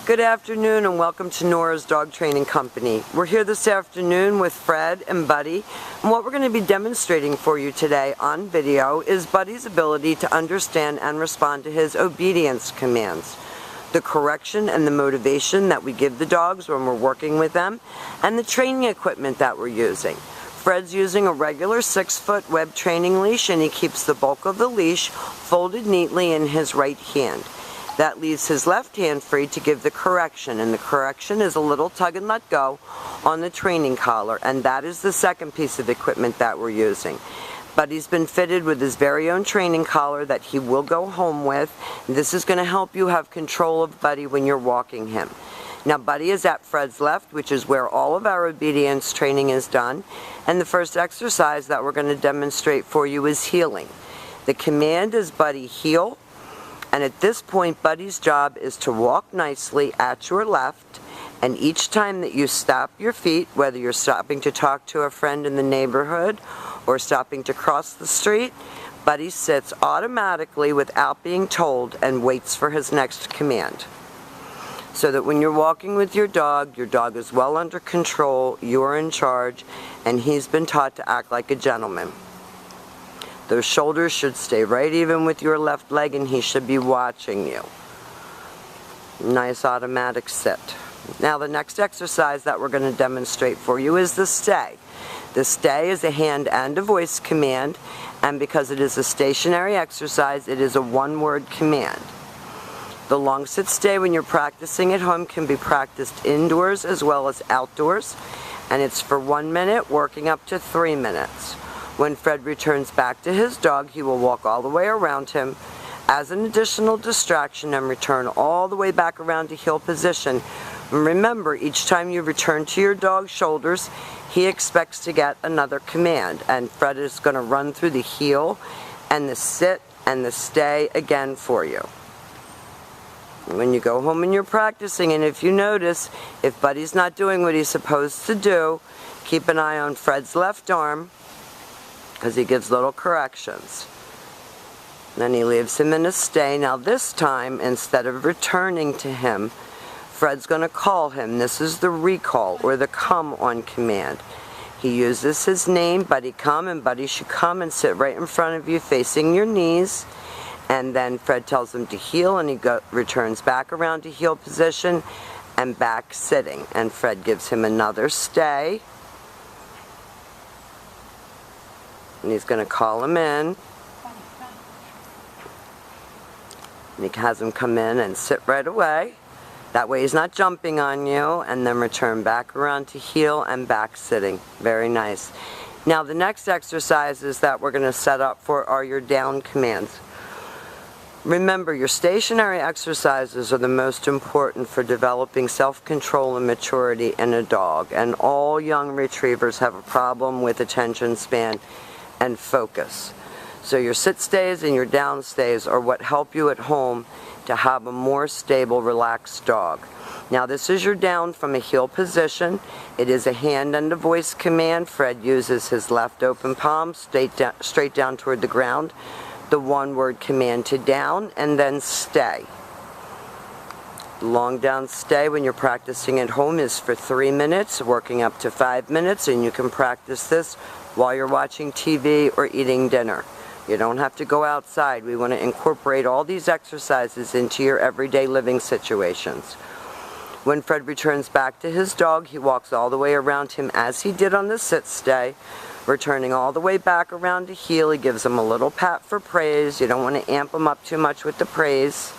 Good afternoon and welcome to Nora's Dog Training Company. We're here this afternoon with Fred and Buddy, and what we're going to be demonstrating for you today on video is Buddy's ability to understand and respond to his obedience commands, the correction and the motivation that we give the dogs when we're working with them, and the training equipment that we're using. Fred's using a regular 6-foot web training leash, and he keeps the bulk of the leash folded neatly in his right hand. That leaves his left hand free to give the correction, and the correction is a little tug and let go on the training collar, and that is the second piece of equipment that we're using. Buddy's been fitted with his very own training collar that he will go home with. This is going to help you have control of Buddy when you're walking him. Now Buddy is at Fred's left, which is where all of our obedience training is done, and the first exercise that we're going to demonstrate for you is heeling. The command is Buddy heel. And at this point, Buddy's job is to walk nicely at your left, and each time that you stop your feet, whether you're stopping to talk to a friend in the neighborhood or stopping to cross the street, Buddy sits automatically without being told and waits for his next command. So that when you're walking with your dog is well under control, you're in charge, and he's been taught to act like a gentleman. Those shoulders should stay right even with your left leg, and he should be watching you. Nice automatic sit. Now the next exercise that we're going to demonstrate for you is the stay. The stay is a hand and a voice command, and because it is a stationary exercise, it is a one-word command. The long sit stay when you're practicing at home can be practiced indoors as well as outdoors, and it's for 1 minute, working up to 3 minutes. When Fred returns back to his dog, he will walk all the way around him as an additional distraction and return all the way back around to heel position. And remember, each time you return to your dog's shoulders, he expects to get another command. And Fred is going to run through the heel and the sit and the stay again for you. When you go home and you're practicing, and if you notice, if Buddy's not doing what he's supposed to do, keep an eye on Fred's left arm, because he gives little corrections. Then he leaves him in a stay. Now this time, instead of returning to him, Fred's going to call him. This is the recall, or the come on command. He uses his name, Buddy come, and Buddy should come and sit right in front of you facing your knees. And then Fred tells him to heel, and he returns back around to heel position and back sitting. And Fred gives him another stay. And he's going to call him in. And he has him come in and sit right away. That way he's not jumping on you. And then return back around to heel and back sitting. Very nice. Now the next exercises that we're going to set up for are your down commands. Remember, your stationary exercises are the most important for developing self-control and maturity in a dog. And all young retrievers have a problem with attention span and focus. So your sit stays and your down stays are what help you at home to have a more stable, relaxed dog. Now this is your down from a heel position. It is a hand and a voice command. Fred uses his left open palm straight down toward the ground. The one-word command to down, and then stay. Long down stay when you're practicing at home is for 3 minutes, working up to 5 minutes, and you can practice this while you're watching TV or eating dinner. You don't have to go outside. We want to incorporate all these exercises into your everyday living situations. When Fred returns back to his dog, he walks all the way around him as he did on the sit stay, returning all the way back around to heel. He gives him a little pat for praise. You don't want to amp him up too much with the praise.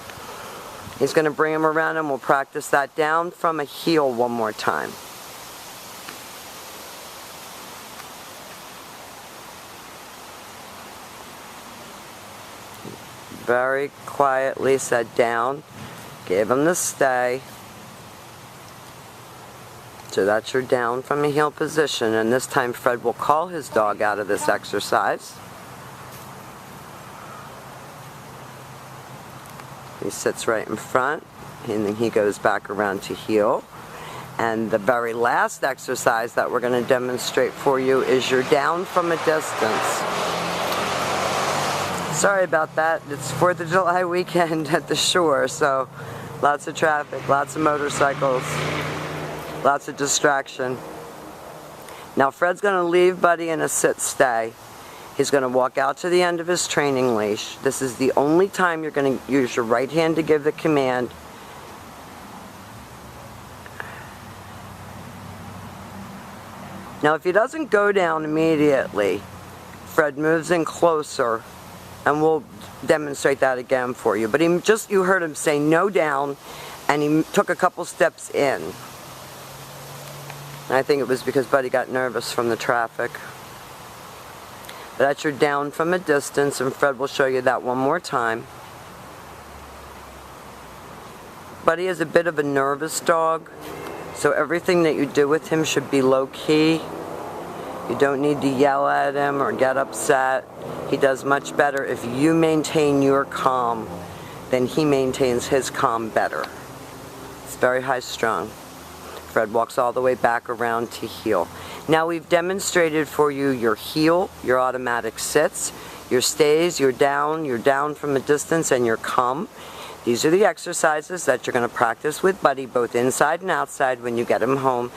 He's going to bring him around, and we'll practice that down from a heel one more time. Very quietly said down, gave him the stay. So that's your down from a heel position, and this time Fred will call his dog out of this exercise. He sits right in front, and then he goes back around to heel. And the very last exercise that we're going to demonstrate for you is your down from a distance. Sorry about that. It's 4th of July weekend at the shore, so Lots of traffic, lots of motorcycles, lots of distraction. Now Fred's going to leave Buddy in a sit-stay. He's going to walk out to the end of his training leash. This is the only time you're going to use your right hand to give the command. Now if he doesn't go down immediately, Fred moves in closer, and we'll demonstrate that again for you. But you heard him say no down, and he took a couple steps in. And I think it was because Buddy got nervous from the traffic. But that's your down from a distance, and Fred will show you that one more time. Buddy is a bit of a nervous dog, so everything that you do with him should be low key. You don't need to yell at him or get upset. He does much better if you maintain your calm, then he maintains his calm better. It's very high strung. Fred walks all the way back around to heel. Now we've demonstrated for you your heel, your automatic sits, your stays, your down from a distance, and your come. These are the exercises that you're going to practice with Buddy both inside and outside when you get him home.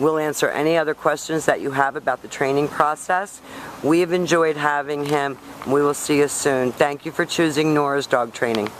We'll answer any other questions that you have about the training process. We've enjoyed having him. We will see you soon. Thank you for choosing Nora's Dog Training.